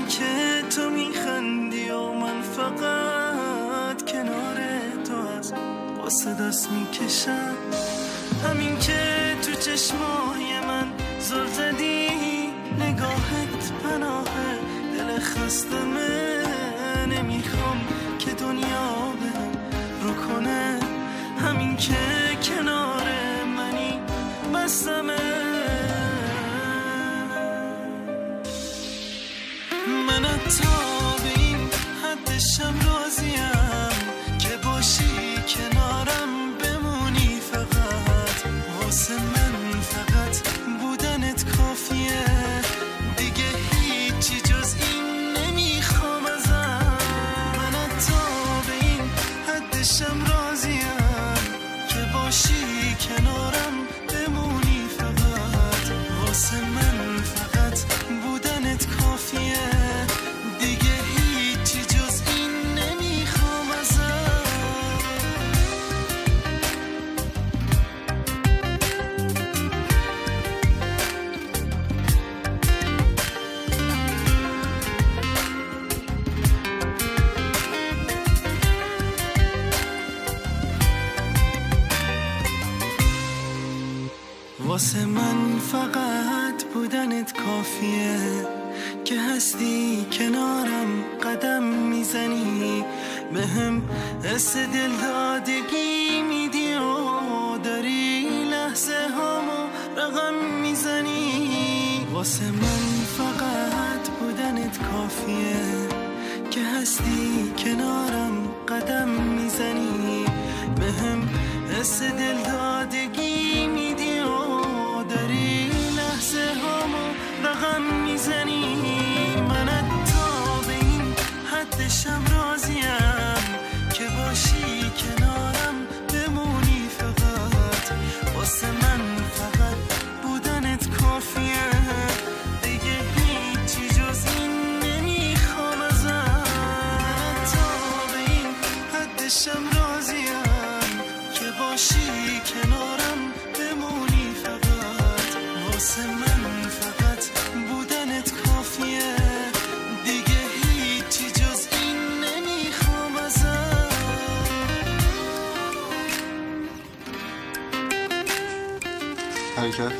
که تو میخندی و من فقط کنار تو از قصه دست میکشم. همین که تو چشمای من زل زدی، نگاهت پناه دل خستمه. نمیخوام که دنیا بهم رو کنه، همین که کنار منی بسمه. من تا به این حدشم راضیم که باشی کنارم بمونی. فقط واسه من فقط بودنت کافیه، دیگه هیچی جز این نمیخوام ازم. من تا به این حدشم راضیم که باشی کنارم بمونی. فقط واسه من فقط بودنت کافیه، دیگه هیچی جز این نمیخوام ازم. واسه من فقط بودنت کافیه، که هستی کنارم قدم میزنی، بهم حس دل دادگی میدی و داری لحظه هامو رقم میزنی. واسه من فقط بودنت کافیه، که هستی کنارم قدم میزنی، بهم حس دل دادگی میدی و داری لحظه هامو رقم میزنی. من تا به این حدشم راضیم که باشی کنارم بمونی. فقط واسه من فقط بودنت کافیه، دیگه هیچی جز این نمیخوام ازم. من تا به این حدشم راضیم که باشی کنارم بمونی. فقط واسه من فقط بودنت کافیه، دیگه هیچی جز این نمیخوام ازم. حرکت